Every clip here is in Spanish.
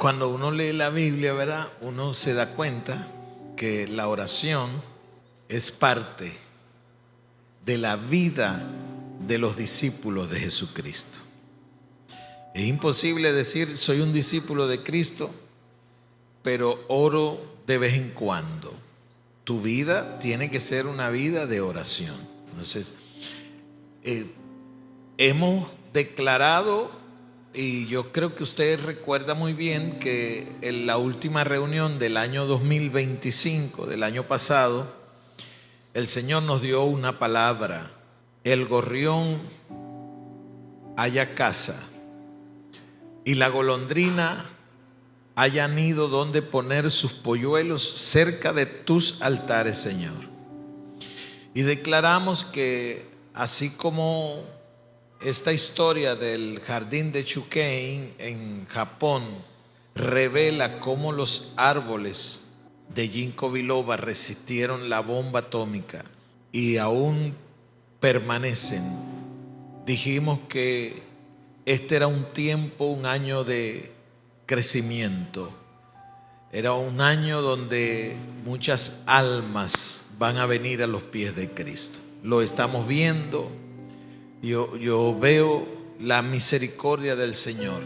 Cuando uno lee la Biblia, ¿verdad? Uno se da cuenta que la oración es parte de la vida de los discípulos de Jesucristo. Es imposible decir soy un discípulo de Cristo, pero oro de vez en cuando. Tu vida tiene que ser una vida de oración. Entonces, hemos declarado, y yo creo que usted recuerda muy bien que en la última reunión del año 2025, del año pasado, el Señor nos dio una palabra: el gorrión halla casa y la golondrina haya nido donde poner sus polluelos cerca de tus altares, Señor. Y declaramos que así como esta historia del jardín de Chukein en Japón revela cómo los árboles de ginkgo biloba resistieron la bomba atómica y aún permanecen, dijimos que este era un tiempo, un año de crecimiento. Era un año donde muchas almas van a venir a los pies de Cristo. Lo estamos viendo. Yo veo la misericordia del Señor,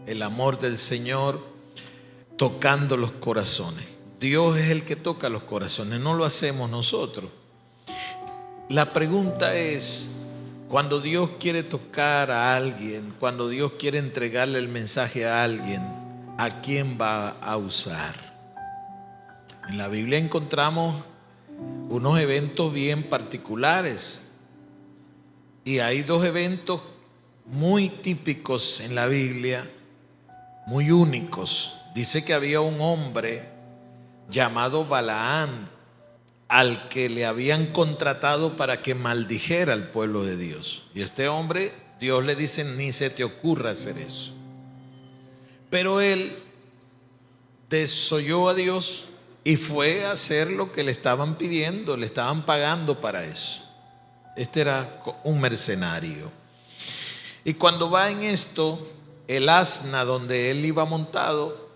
el amor del Señor tocando los corazones. Dios es el que toca los corazones, no lo hacemos nosotros. La pregunta es, cuando Dios quiere tocar a alguien, cuando Dios quiere entregarle el mensaje a alguien, ¿a quién va a usar? En la Biblia encontramos unos eventos bien particulares. Y hay dos eventos muy típicos en la Biblia, muy únicos. Dice que había un hombre llamado Balaán, al que le habían contratado para que maldijera al pueblo de Dios. Y este hombre, Dios le dice, ni se te ocurra hacer eso. Pero él desoyó a Dios y fue a hacer lo que le estaban pidiendo, le estaban pagando para eso. Este era un mercenario. Y cuando va en esto, el asna donde él iba montado,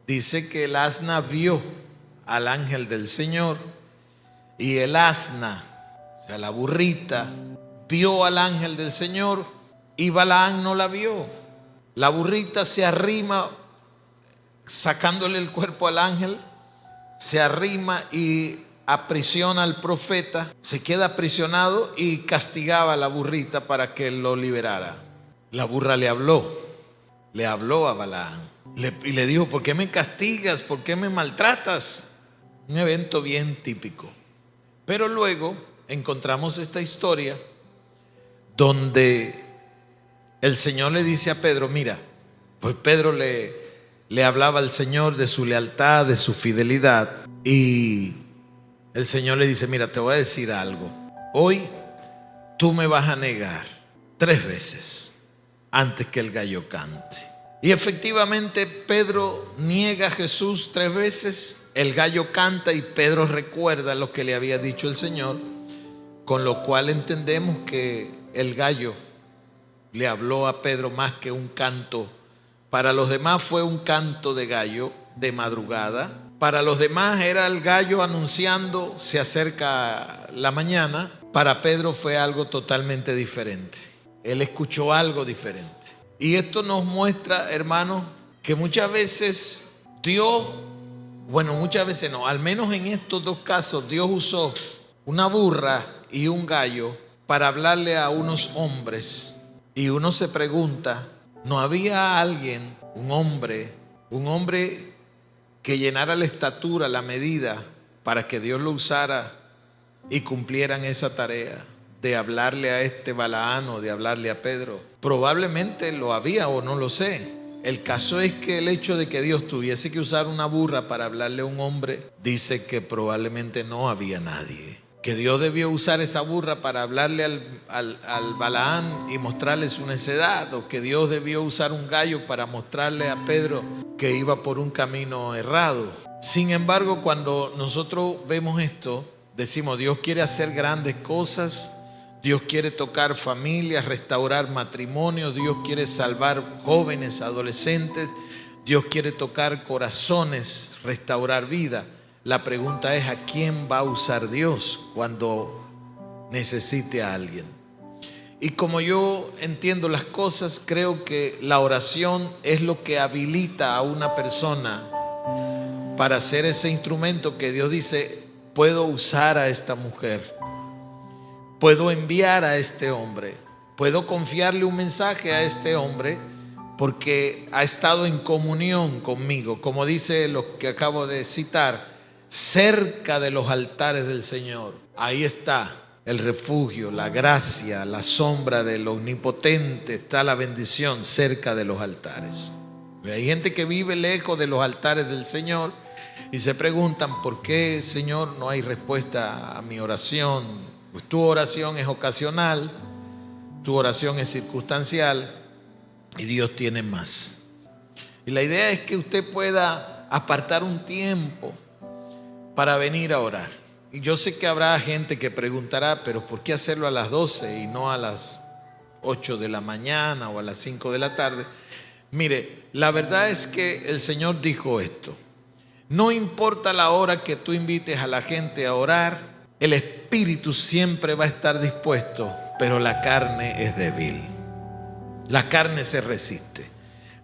dice que el asna vio al ángel del Señor, y el asna, o sea, la burrita, vio al ángel del Señor y Balaán no la vio. La burrita se arrima, sacándole el cuerpo al ángel, se arrima y aprisiona al profeta, se queda aprisionado y castigaba a la burrita para que lo liberara. La burra le habló a Balaán y le dijo, ¿por qué me castigas? ¿Por qué me maltratas? Un evento bien típico. Pero luego encontramos esta historia donde el Señor le dice a Pedro, mira, pues Pedro le hablaba al Señor de su lealtad, de su fidelidad, y el Señor le dice, mira, te voy a decir algo. Hoy tú me vas a negar 3 veces antes que el gallo cante. Y efectivamente Pedro niega a Jesús 3 veces. El gallo canta y Pedro recuerda lo que le había dicho el Señor, con lo cual entendemos que el gallo le habló a Pedro más que un canto. Para los demás fue un canto de gallo de madrugada. Para los demás era el gallo anunciando se acerca la mañana. Para Pedro fue algo totalmente diferente. Él escuchó algo diferente. Y esto nos muestra, hermanos, que muchas veces Dios, bueno, muchas veces no, al menos en estos 2 casos, Dios usó una burra y un gallo para hablarle a unos hombres. Y uno se pregunta, ¿no había alguien, un hombre que llenara la estatura, la medida, para que Dios lo usara y cumplieran esa tarea de hablarle a este Balaán o de hablarle a Pedro? Probablemente lo había o no lo sé. El caso es que el hecho de que Dios tuviese que usar una burra para hablarle a un hombre, dice que probablemente no había nadie. Que Dios debió usar esa burra para hablarle al Balaán y mostrarle su necedad, o que Dios debió usar un gallo para mostrarle a Pedro que iba por un camino errado. Sin embargo, cuando nosotros vemos esto, decimos, Dios quiere hacer grandes cosas, Dios quiere tocar familias, restaurar matrimonios, Dios quiere salvar jóvenes, adolescentes, Dios quiere tocar corazones, restaurar vida. La pregunta es: ¿a quién va a usar Dios cuando necesite a alguien? Y como yo entiendo las cosas, creo que la oración es lo que habilita a una persona para ser ese instrumento que Dios dice: puedo usar a esta mujer, puedo enviar a este hombre, puedo confiarle un mensaje a este hombre porque ha estado en comunión conmigo, como dice lo que acabo de citar, cerca de los altares del Señor. Ahí está el refugio, la gracia, la sombra del Omnipotente, está la bendición cerca de los altares. Y hay gente que vive lejos de los altares del Señor y se preguntan: ¿por qué, Señor, no hay respuesta a mi oración? Pues tu oración es ocasional, tu oración es circunstancial y Dios tiene más. Y la idea es que usted pueda apartar un tiempo para venir a orar. Y yo sé que habrá gente que preguntará: pero ¿por qué hacerlo a las 12 y no a las 8 de la mañana o a las 5 de la tarde? Mire, la verdad es que el Señor dijo esto: no importa la hora que tú invites a la gente a orar, el espíritu siempre va a estar dispuesto, pero la carne es débil. La carne se resiste.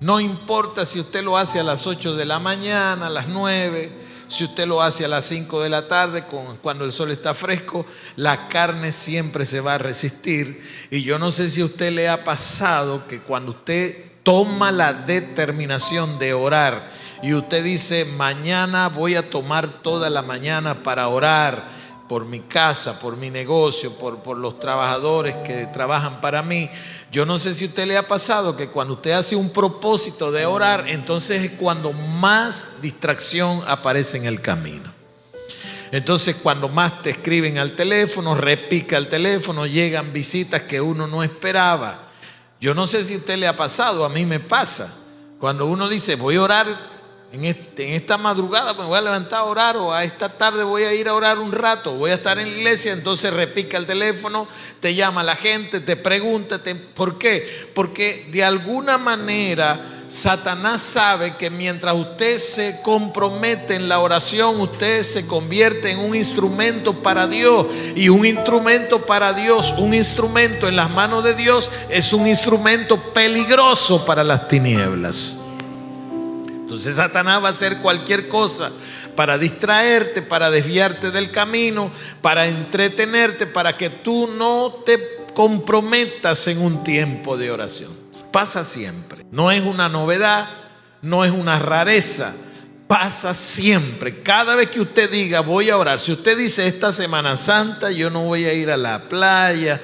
No importa si usted lo hace a las 8 de la mañana, a las 9, si usted lo hace a las 5 de la tarde, cuando el sol está fresco, la carne siempre se va a resistir. Y yo no sé si a usted le ha pasado que cuando usted toma la determinación de orar y usted dice: mañana voy a tomar toda la mañana para orar por mi casa, por mi negocio, por los trabajadores que trabajan para mí. Yo no sé si a usted le ha pasado que cuando usted hace un propósito de orar, entonces es cuando más distracción aparece en el camino. Entonces cuando más te escriben al teléfono, repica el teléfono, llegan visitas que uno no esperaba. Yo no sé si a usted le ha pasado, a mí me pasa. Cuando uno dice: voy a orar en esta madrugada, me voy a levantar a orar, o a esta tarde voy a ir a orar un rato, voy a estar en la iglesia, entonces repica el teléfono, te llama la gente, te pregunta, ¿por qué? Porque de alguna manera Satanás sabe que mientras usted se compromete en la oración, usted se convierte en un instrumento para Dios. Y un instrumento para Dios, un instrumento en las manos de Dios, es un instrumento peligroso para las tinieblas. Entonces Satanás va a hacer cualquier cosa para distraerte, para desviarte del camino, para entretenerte, para que tú no te comprometas en un tiempo de oración. Pasa siempre. No es una novedad, no es una rareza. Pasa siempre. Cada vez que usted diga: voy a orar. Si usted dice: esta Semana Santa yo no voy a ir a la playa,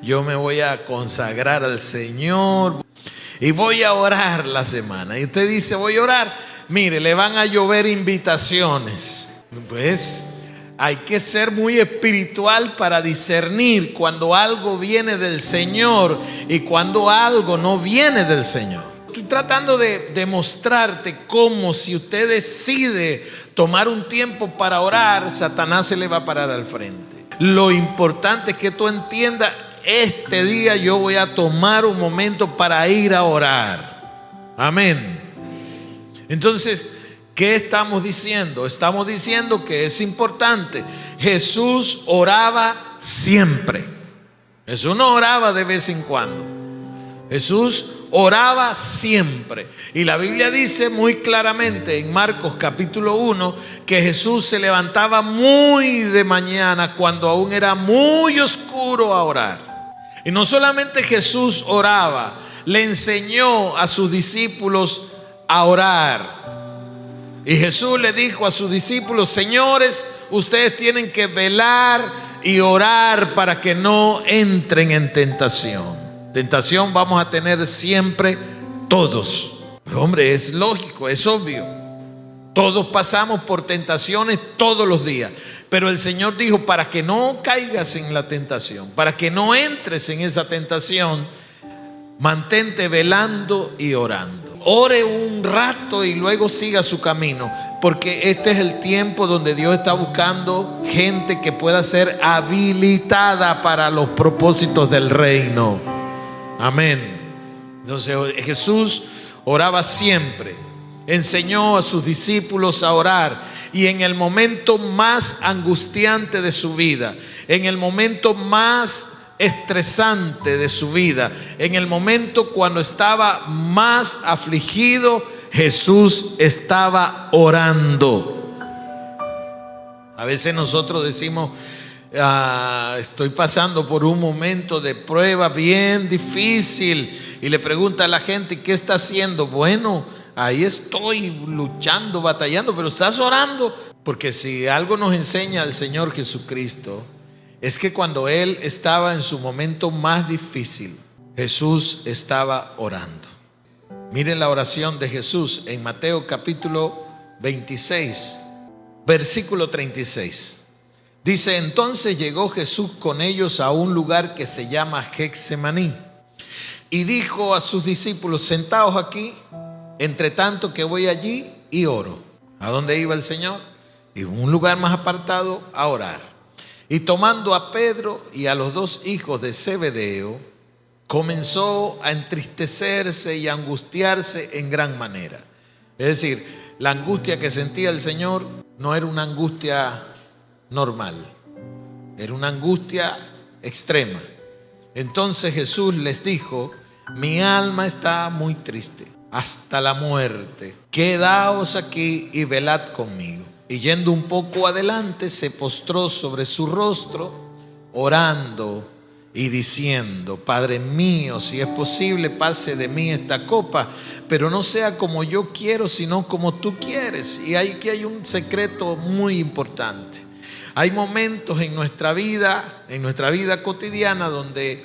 yo me voy a consagrar al Señor y voy a orar la semana. Y usted dice: voy a orar. Mire, le van a llover invitaciones. Pues hay que ser muy espiritual para discernir cuando algo viene del Señor y cuando algo no viene del Señor. Estoy tratando de demostrarte cómo, si usted decide tomar un tiempo para orar, Satanás se le va a parar al frente. Lo importante es que tú entiendas: este día yo voy a tomar un momento para ir a orar. Amén. Entonces, ¿qué estamos diciendo? Estamos diciendo que es importante. Jesús oraba siempre. Jesús no oraba de vez en cuando. Jesús oraba siempre. Y la Biblia dice muy claramente en Marcos capítulo 1 que Jesús se levantaba muy de mañana, cuando aún era muy oscuro, a orar. Y no solamente Jesús oraba, le enseñó a sus discípulos a orar. Y Jesús le dijo a sus discípulos: señores, ustedes tienen que velar y orar para que no entren en tentación. Tentación vamos a tener siempre todos. Pero hombre, es lógico, es obvio. Todos pasamos por tentaciones todos los días. Pero el Señor dijo: para que no caigas en la tentación, para que no entres en esa tentación, mantente velando y orando. Ore un rato y luego siga su camino, porque este es el tiempo donde Dios está buscando gente que pueda ser habilitada para los propósitos del reino. Amén. Entonces Jesús oraba siempre. enseñó a sus discípulos a orar, y en el momento más angustiante de su vida, en el momento más estresante de su vida, en el momento cuando estaba más afligido, Jesús estaba orando. A veces nosotros decimos, estoy pasando por un momento de prueba bien difícil, y le pregunta a la gente, ¿qué está haciendo? Bueno, ahí estoy luchando, batallando, pero estás orando. Porque si algo nos enseña el Señor Jesucristo, es que cuando Él estaba en su momento más difícil, Jesús estaba orando. Miren la oración de Jesús en Mateo capítulo 26, versículo 36. Dice: entonces llegó Jesús con ellos a un lugar que se llama Getsemaní, y dijo a sus discípulos: sentaos aquí, entre tanto que voy allí y oro. ¿A dónde iba el Señor? Iba a un lugar más apartado a orar. Y tomando a Pedro y a los dos hijos de Zebedeo, comenzó a entristecerse y a angustiarse en gran manera. Es decir, la angustia que sentía el Señor no era una angustia normal, era una angustia extrema. Entonces Jesús les dijo: mi alma está muy triste hasta la muerte, quedaos aquí y velad conmigo. Y yendo un poco adelante, se postró sobre su rostro, orando y diciendo: Padre mío, si es posible, pase de mí esta copa, pero no sea como yo quiero, sino como tú quieres. Y aquí hay un secreto muy importante. Hay momentos en nuestra vida cotidiana, donde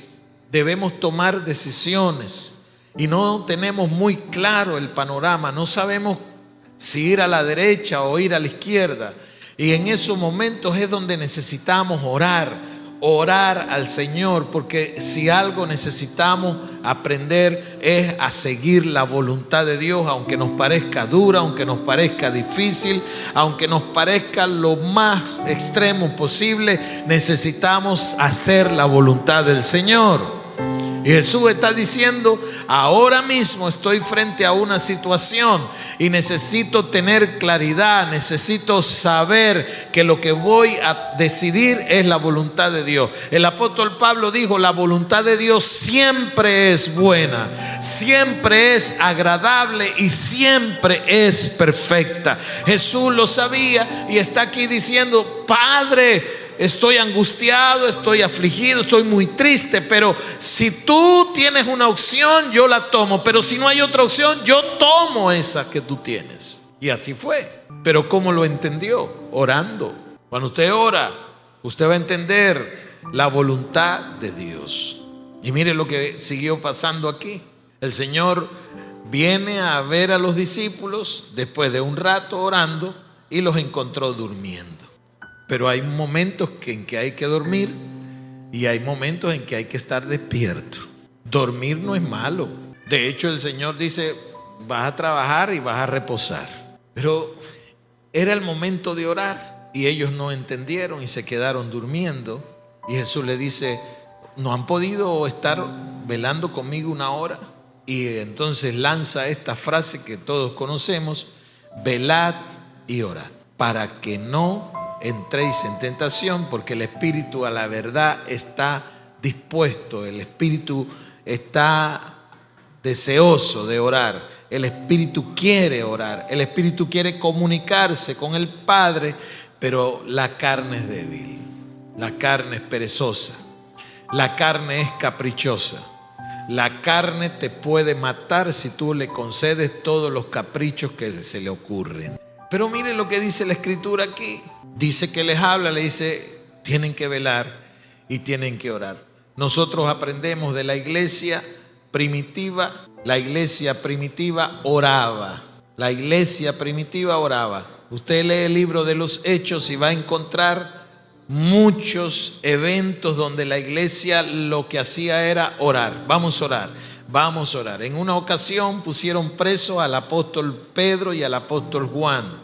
debemos tomar decisiones y no tenemos muy claro el panorama, no sabemos si ir a la derecha o ir a la izquierda. Y en esos momentos es donde necesitamos orar al Señor, porque si algo necesitamos aprender es a seguir la voluntad de Dios, aunque nos parezca dura, aunque nos parezca difícil, aunque nos parezca lo más extremo posible, necesitamos hacer la voluntad del Señor. Y Jesús está diciendo: ahora mismo estoy frente a una situación y necesito tener claridad, necesito saber que lo que voy a decidir es la voluntad de Dios. El apóstol Pablo dijo: la voluntad de Dios siempre es buena, siempre es agradable y siempre es perfecta. Jesús lo sabía y está aquí diciendo: Padre, estoy angustiado, estoy afligido, estoy muy triste, pero si tú tienes una opción, yo la tomo. Pero si no hay otra opción, yo tomo esa que tú tienes. Y así fue. Pero ¿cómo lo entendió? Orando. Cuando usted ora, usted va a entender la voluntad de Dios. Y mire lo que siguió pasando aquí. El Señor viene a ver a los discípulos después de un rato orando y los encontró durmiendo. Pero hay momentos en que hay que dormir y hay momentos en que hay que estar despierto. Dormir no es malo. De hecho, el Señor dice: vas a trabajar y vas a reposar. Pero era el momento de orar y ellos no entendieron y se quedaron durmiendo. Y Jesús le dice: ¿no han podido estar velando conmigo una hora? Y entonces lanza esta frase que todos conocemos: velad y orad, para que no entréis en tentación, porque el espíritu a la verdad está dispuesto, el espíritu está deseoso de orar, el espíritu quiere orar, el espíritu quiere comunicarse con el Padre, pero la carne es débil, la carne es perezosa, la carne es caprichosa. La carne te puede matar si tú le concedes todos los caprichos que se le ocurren. Pero miren lo que dice la Escritura aquí. Dice que les habla, le dice: tienen que velar y tienen que orar. Nosotros aprendemos de la iglesia primitiva. La iglesia primitiva oraba. La iglesia primitiva oraba. Usted lee el libro de los Hechos y va a encontrar muchos eventos donde la iglesia lo que hacía era orar. Vamos a orar, vamos a orar. En una ocasión pusieron preso al apóstol Pedro y al apóstol Juan.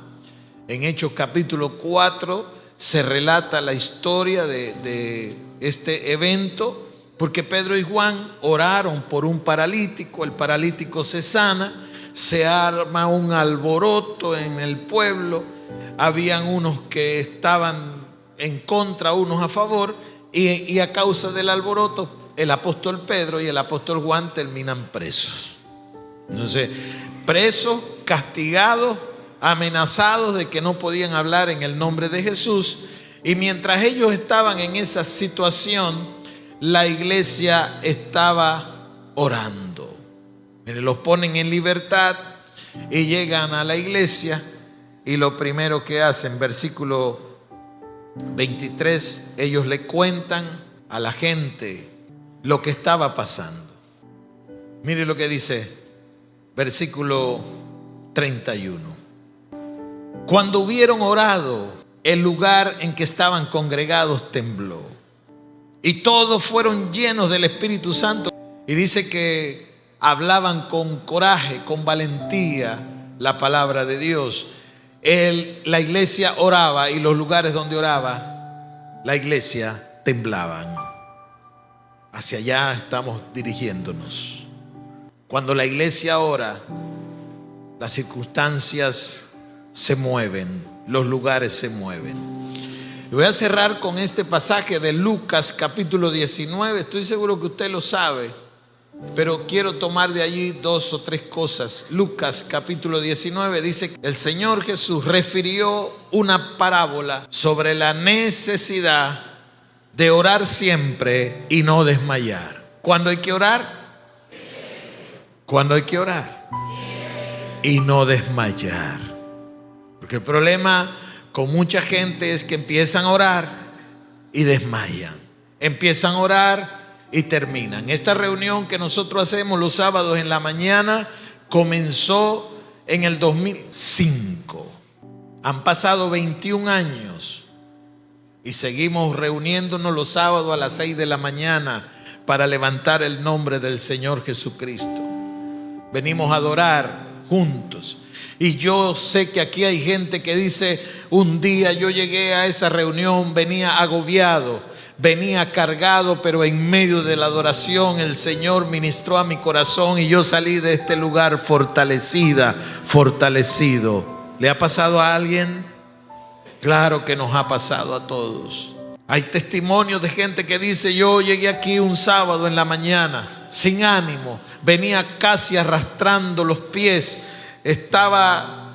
En Hechos capítulo 4 se relata la historia de este evento, porque Pedro y Juan oraron por un paralítico. El paralítico se sana, se arma un alboroto en el pueblo, habían unos que estaban en contra, unos a favor, y a causa del alboroto, el apóstol Pedro y el apóstol Juan terminan presos. Entonces, presos, castigados, amenazados de que no podían hablar en el nombre de Jesús. Y mientras ellos estaban en esa situación, la iglesia estaba orando. Miren, los ponen en libertad y llegan a la iglesia, y lo primero que hacen, versículo 23, ellos le cuentan a la gente lo que estaba pasando. Mire lo que dice versículo 31. Cuando hubieron orado, el lugar en que estaban congregados tembló, y todos fueron llenos del Espíritu Santo. Y dice que hablaban con coraje, con valentía la palabra de Dios. La iglesia oraba, y los lugares donde oraba la iglesia temblaban. Hacia allá estamos dirigiéndonos. Cuando la iglesia ora, las circunstancias se mueven, los lugares se mueven. Y voy a cerrar con este pasaje de Lucas capítulo 19. Estoy seguro que usted lo sabe, pero quiero tomar de allí 2 o 3 cosas. Lucas capítulo 19 dice que el Señor Jesús refirió una parábola sobre la necesidad de orar siempre y no desmayar. ¿Cuándo hay que orar? ¿Cuándo hay que orar? Y no desmayar. Porque el problema con mucha gente es que empiezan a orar y desmayan. Empiezan a orar y terminan. Esta reunión que nosotros hacemos los sábados en la mañana comenzó en el 2005. Han pasado 21 años y seguimos reuniéndonos los sábados a las 6 de la mañana para levantar el nombre del Señor Jesucristo. Venimos a adorar juntos. Y yo sé que aquí hay gente que dice: un día yo llegué a esa reunión, venía agobiado, venía cargado, pero en medio de la adoración el Señor ministró a mi corazón y yo salí de este lugar fortalecida, fortalecido. ¿Le ha pasado a alguien? Claro que nos ha pasado a todos. Hay testimonios de gente que dice: yo llegué aquí un sábado en la mañana sin ánimo, venía casi arrastrando los pies, estaba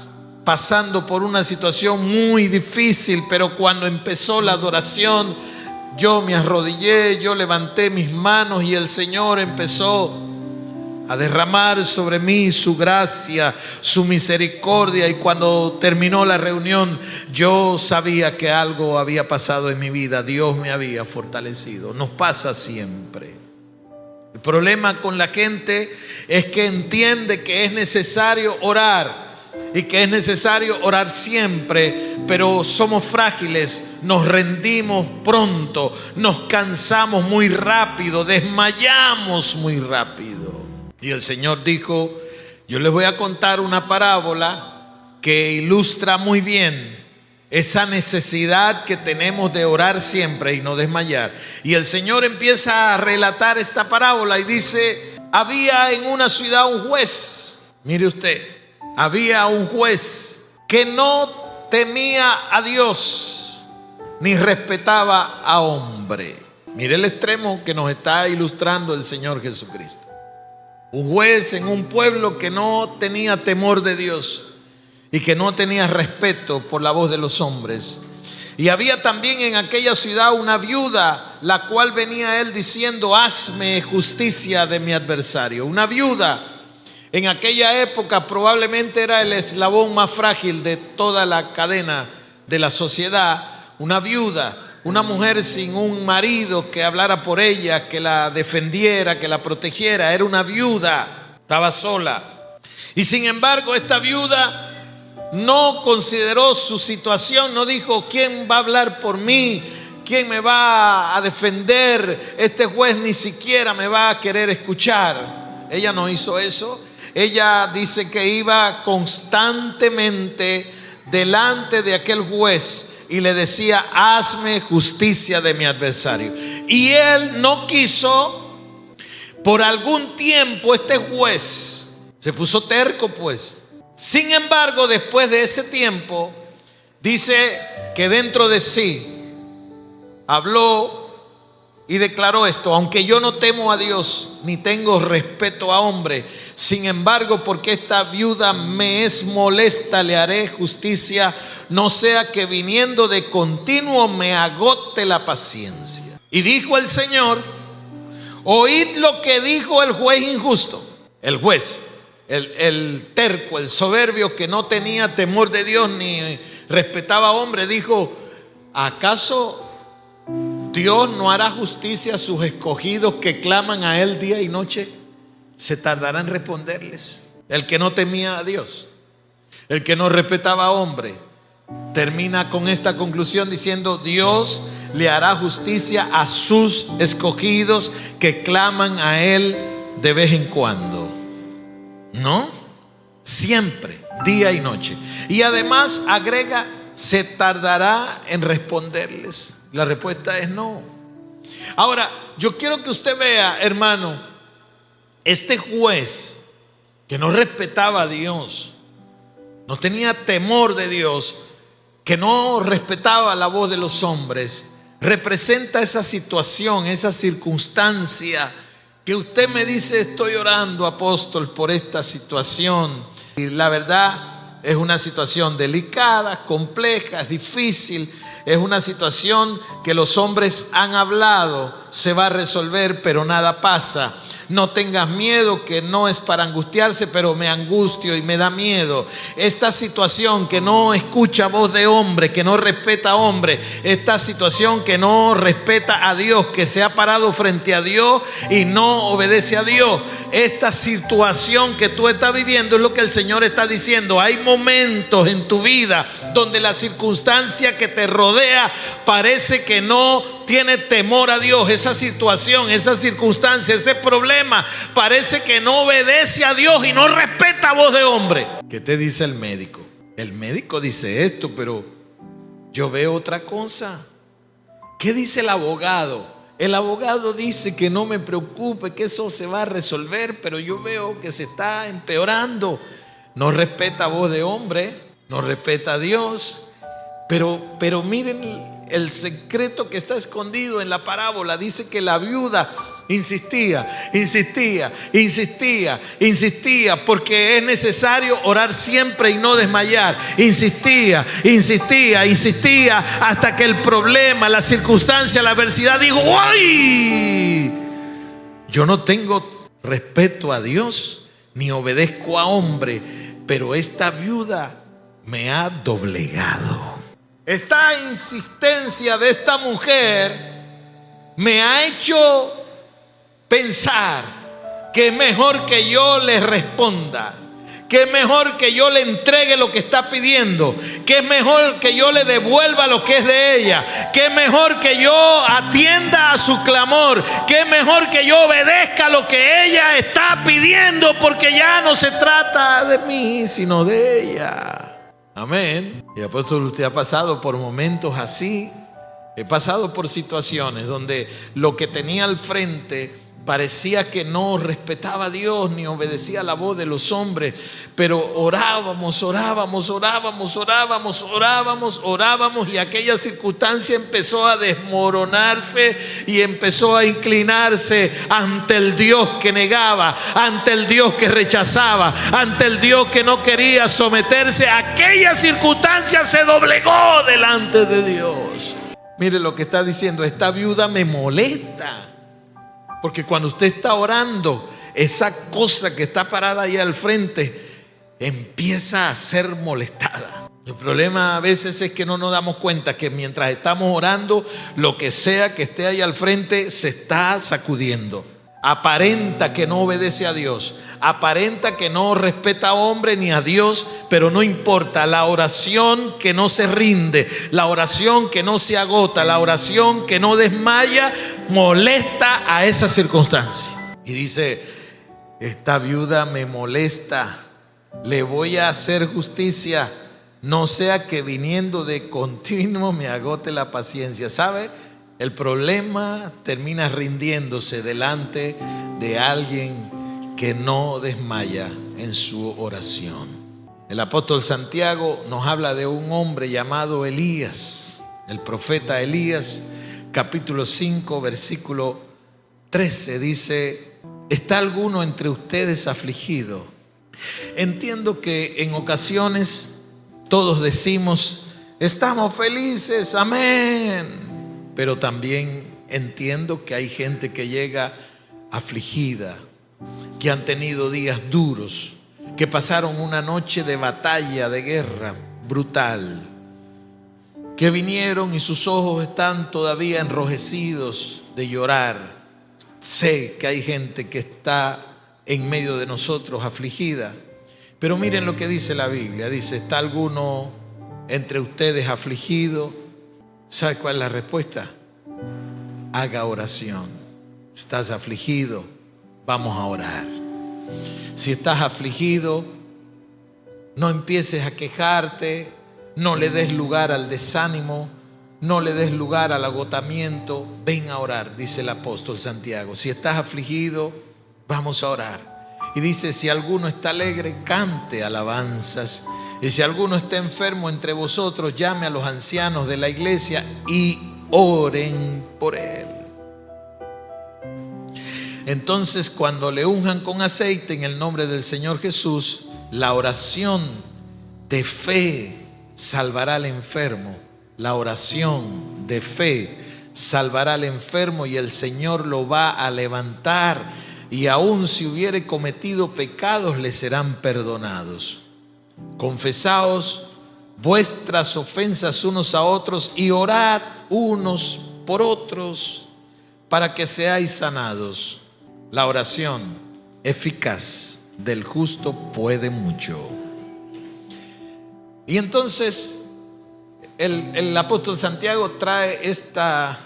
pasando por una situación muy difícil, pero cuando empezó la adoración, yo me arrodillé, yo levanté mis manos y el Señor empezó a derramar sobre mí su gracia, su misericordia. Y cuando terminó la reunión, yo sabía que algo había pasado en mi vida. Dios me había fortalecido. Nos pasa siempre. El problema con la gente es que entiende que es necesario orar y que es necesario orar siempre, pero somos frágiles, nos rendimos pronto, nos cansamos muy rápido, desmayamos muy rápido. Y el Señor dijo: yo les voy a contar una parábola que ilustra muy bien esa necesidad que tenemos de orar siempre y no desmayar. Y el Señor empieza a relatar esta parábola y dice: había en una ciudad un juez. Mire usted, había un juez que no temía a Dios ni respetaba a hombre. Mire el extremo que nos está ilustrando el Señor Jesucristo. Un juez en un pueblo que no tenía temor de Dios y que no tenía respeto por la voz de los hombres. Y había también en aquella ciudad una viuda, la cual venía a él diciendo: hazme justicia de mi adversario. Una viuda en aquella época probablemente era el eslabón más frágil de toda la cadena de la sociedad. Una viuda, una mujer sin un marido que hablara por ella, que la defendiera, que la protegiera. Era una viuda, estaba sola. Y sin embargo, esta viuda no consideró su situación, no dijo: ¿quién va a hablar por mí? ¿Quién me va a defender? Este juez ni siquiera me va a querer escuchar. Ella no hizo eso. Ella dice que iba constantemente delante de aquel juez y le decía: hazme justicia de mi adversario. Y él no quiso. Por algún tiempo este juez Se puso terco, pues. Sin embargo, después de ese tiempo, dice que dentro de sí habló y declaró esto: aunque yo no temo a Dios, ni tengo respeto a hombre, sin embargo, porque esta viuda me es molesta, le haré justicia, no sea que viniendo de continuo me agote la paciencia. Y dijo el Señor: oíd lo que dijo el juez injusto. El juez, el terco, el soberbio, que no tenía temor de Dios ni respetaba a hombre, dijo: ¿acaso Dios no hará justicia a sus escogidos que claman a Él día y noche? Se tardará en responderles. El que no temía a Dios, el que no respetaba a hombre, termina con esta conclusión diciendo: Dios le hará justicia a sus escogidos que claman a Él de vez en cuando. ¿No? Siempre, día y noche. Y además agrega: se tardará en responderles. La respuesta es no. Ahora, yo quiero que usted vea, hermano, este juez que no respetaba a Dios, no tenía temor de Dios, que no respetaba la voz de los hombres, representa esa situación, esa circunstancia que usted me dice: estoy orando, apóstol, por esta situación. Y la verdad es una situación delicada, compleja, es difícil. Es una situación que los hombres han hablado, se va a resolver, pero nada pasa. No tengas miedo, que no es para angustiarse, pero me angustio y me da miedo. Esta situación que no escucha voz de hombre, que no respeta a hombre, esta situación que no respeta a Dios, que se ha parado frente a Dios y no obedece a Dios. Esta situación que tú estás viviendo es lo que el Señor está diciendo. Hay momentos en tu vida donde la circunstancia que te rodea parece que no tiene temor a Dios. Esa situación, esa circunstancia, ese problema parece que no obedece a Dios y no respeta a voz de hombre. ¿Qué te dice el médico? El médico dice esto, pero yo veo otra cosa. ¿Qué dice el abogado? El abogado dice que no me preocupe, que eso se va a resolver, pero yo veo que se está empeorando. No respeta a voz de hombre, no respeta a Dios. Pero miren el secreto que está escondido en la parábola. Dice que la viuda insistía, porque es necesario orar siempre y no desmayar. Insistía, hasta que el problema, la circunstancia, la adversidad dijo: ¡ay! Yo no tengo respeto a Dios ni obedezco a hombre, pero esta viuda me ha doblegado. Esta insistencia de esta mujer me ha hecho pensar que es mejor que yo le responda, que es mejor que yo le entregue lo que está pidiendo, que es mejor que yo le devuelva lo que es de ella, que es mejor que yo atienda a su clamor, que es mejor que yo obedezca lo que ella está pidiendo, porque ya no se trata de mí, sino de ella. Amén. Y apóstol, usted ha pasado por momentos así. He pasado por situaciones donde lo que tenía al frente parecía que no respetaba a Dios ni obedecía la voz de los hombres, pero orábamos y aquella circunstancia empezó a desmoronarse y empezó a inclinarse ante el Dios que negaba, ante el Dios que rechazaba, ante el Dios que no quería someterse. Aquella circunstancia se doblegó delante de Dios. Mire lo que está diciendo: esta viuda me molesta. Porque cuando usted está orando, esa cosa que está parada ahí al frente empieza a ser molestada. El problema a veces es que no nos damos cuenta que mientras estamos orando, lo que sea que esté ahí al frente se está sacudiendo. Aparenta que no obedece a Dios, aparenta que no respeta a hombre ni a Dios, pero no importa. La oración que no se rinde, la oración que no se agota, la oración que no desmaya, molesta a esa circunstancia. Y dice: esta viuda me molesta, le voy a hacer justicia, no sea que viniendo de continuo me agote la paciencia. ¿Sabe? El problema termina rindiéndose delante de alguien que no desmaya. en su oración. El apóstol Santiago nos habla de un hombre llamado Elías, el profeta Elías, capítulo 5, versículo 13, dice: ¿está alguno entre ustedes afligido? Entiendo que en ocasiones todos decimos: estamos felices, amén. Pero también entiendo que hay gente que llega afligida, que han tenido días duros, que pasaron una noche de batalla, de guerra brutal, que vinieron y sus ojos están todavía enrojecidos de llorar. Sé que hay gente que está en medio de nosotros afligida, pero miren lo que dice la Biblia. Dice: ¿está alguno entre ustedes afligido? ¿Sabe cuál es la respuesta? Haga oración. ¿Estás afligido? Vamos a orar. Si estás afligido, no empieces a quejarte, no le des lugar al desánimo, no le des lugar al agotamiento. Ven a orar, dice el apóstol Santiago. Si estás afligido, vamos a orar. Y dice: si alguno está alegre, cante alabanzas. Y si alguno está enfermo entre vosotros, llame a los ancianos de la iglesia y oren por él. Entonces, cuando le unjan con aceite en el nombre del Señor Jesús, la oración de fe salvará al enfermo. La oración de fe salvará al enfermo y el Señor lo va a levantar. Y aun si hubiere cometido pecados, le serán perdonados. Confesaos vuestras ofensas unos a otros y orad unos por otros para que seáis sanados. La oración eficaz del justo puede mucho. Y entonces el apóstol Santiago trae esta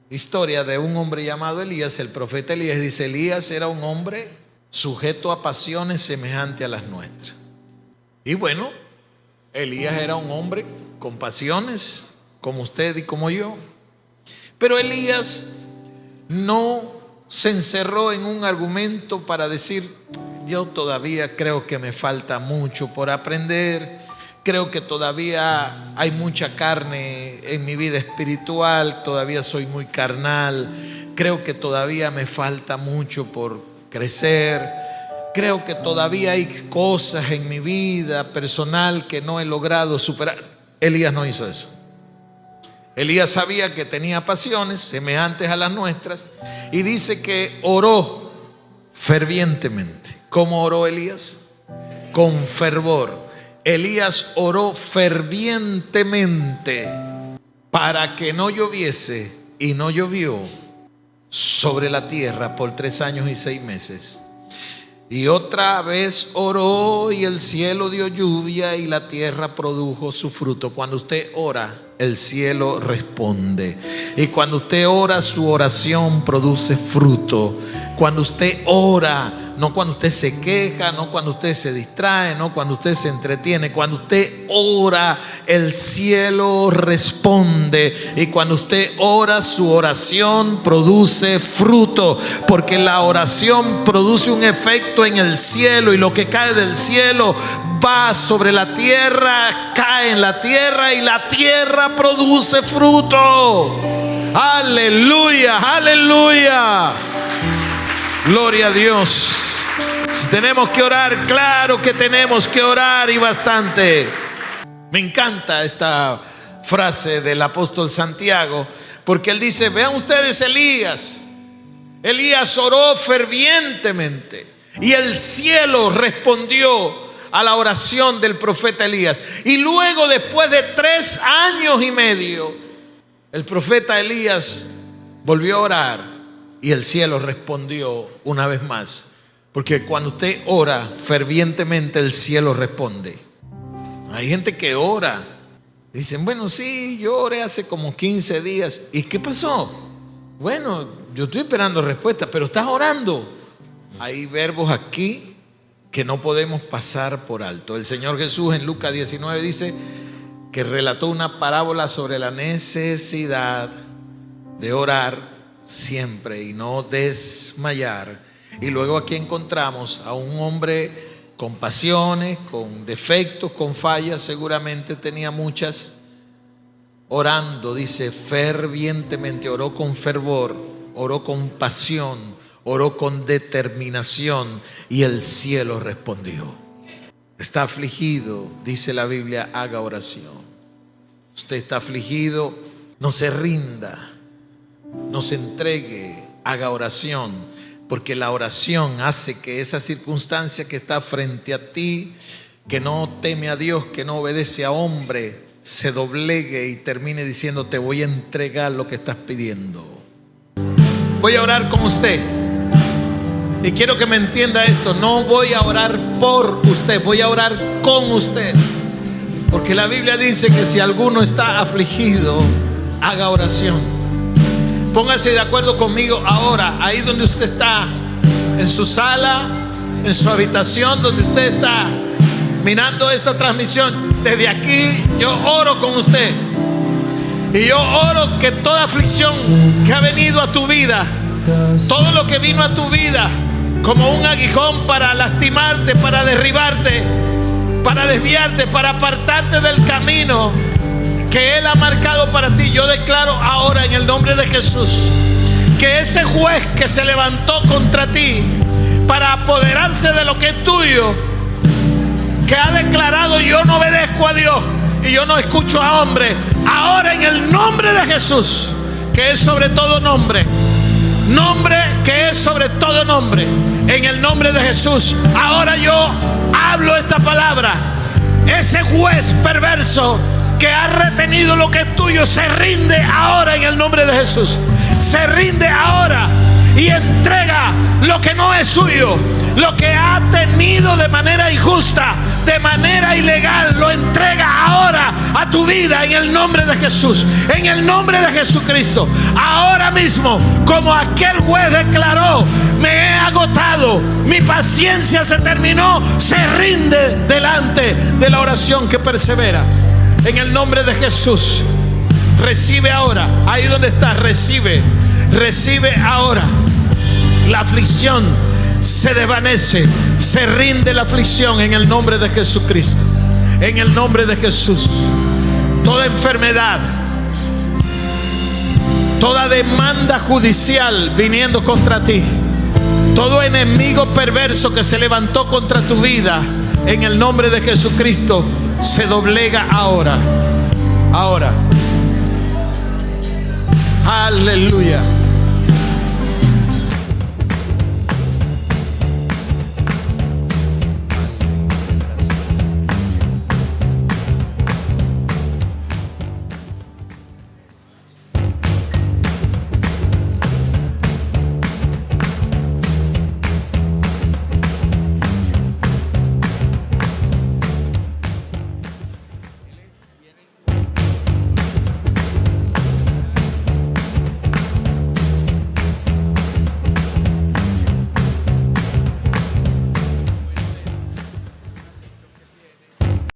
historia de un hombre llamado Elías, el profeta Elías. Dice: Elías era un hombre sujeto a pasiones semejantes a las nuestras. Y bueno, Elías era un hombre con pasiones como usted y como yo. Pero Elías no se encerró en un argumento para decir: yo todavía creo que me falta mucho por aprender, creo que todavía hay mucha carne en mi vida espiritual, todavía soy muy carnal, creo que todavía me falta mucho por crecer, creo que todavía hay cosas en mi vida personal que no he logrado superar. Elías no hizo eso. Elías sabía que tenía pasiones semejantes a las nuestras y dice que oró fervientemente. ¿Cómo oró Elías? Con fervor. Elías oró fervientemente para que no lloviese, y no llovió sobre la tierra por 3 años y 6 meses. Y otra vez oró y el cielo dio lluvia y la tierra produjo su fruto. Cuando usted ora, el cielo responde. Y cuando usted ora, su oración produce fruto. Cuando usted ora, no cuando usted se queja, no cuando usted se distrae, no cuando usted se entretiene. Cuando usted ora, el cielo responde. Y cuando usted ora, su oración produce fruto. Porque la oración produce un efecto en el cielo, y lo que cae del cielo va sobre la tierra, cae en la tierra y la tierra produce fruto. Aleluya, aleluya. Gloria a Dios. Si tenemos que orar, claro que tenemos que orar, y bastante. Me encanta esta frase del apóstol Santiago, porque él dice: vean ustedes, Elías oró fervientemente y el cielo respondió a la oración del profeta Elías. Y luego, después de 3 años y medio, el profeta Elías volvió a orar y el cielo respondió una vez más. Porque cuando usted ora fervientemente, el cielo responde. Hay gente que ora, dicen: bueno, sí, yo oré hace como 15 días. ¿Y qué pasó? Bueno, yo estoy esperando respuesta, pero estás orando. Hay verbos aquí que no podemos pasar por alto. El Señor Jesús en Lucas 19 dice que relató una parábola sobre la necesidad de orar siempre y no desmayar. Y luego aquí encontramos a un hombre con pasiones, con defectos, con fallas, seguramente tenía muchas. Orando, dice, fervientemente, oró con fervor, oró con pasión, oró con determinación, y el cielo respondió. Está afligido, dice la Biblia, haga oración. Usted está afligido, no se rinda, no se entregue, haga oración, porque la oración hace que esa circunstancia que está frente a ti, que no teme a Dios, que no obedece a hombre, se doblegue y termine diciendo: te voy a entregar lo que estás pidiendo. Voy a orar con usted, y quiero que me entienda esto: no voy a orar por usted, voy a orar con usted, porque la Biblia dice que si alguno está afligido, haga oración. Póngase de acuerdo conmigo ahora, ahí donde usted está, en su sala, en su habitación, donde usted está mirando esta transmisión. Desde aquí yo oro con usted, y yo oro que toda aflicción que ha venido a tu vida, todo lo que vino a tu vida como un aguijón para lastimarte, para derribarte, para desviarte, para apartarte del camino que Él ha marcado para ti, yo declaro ahora en el nombre de Jesús que ese juez que se levantó contra ti para apoderarse de lo que es tuyo, que ha declarado: yo no obedezco a Dios y yo no escucho a hombre, ahora en el nombre de Jesús, que es sobre todo nombre, nombre que es sobre todo nombre, en el nombre de Jesús, ahora yo hablo esta palabra. Ese juez perverso que ha retenido lo que es tuyo, se rinde ahora en el nombre de Jesús. Se rinde ahora y entrega lo que no es suyo, lo que ha tenido de manera injusta, de manera ilegal, lo entrega ahora a tu vida en el nombre de Jesús, en el nombre de Jesucristo. Ahora mismo, como aquel juez declaró: me he agotado, mi paciencia se terminó, se rinde delante de la oración que persevera. En el nombre de Jesús, recibe ahora, ahí donde estás, recibe ahora. La aflicción se desvanece, se rinde la aflicción en el nombre de Jesucristo, en el nombre de Jesús. Toda enfermedad, toda demanda judicial viniendo contra ti, todo enemigo perverso que se levantó contra tu vida, en el nombre de Jesucristo, se doblega ahora. Ahora. Aleluya.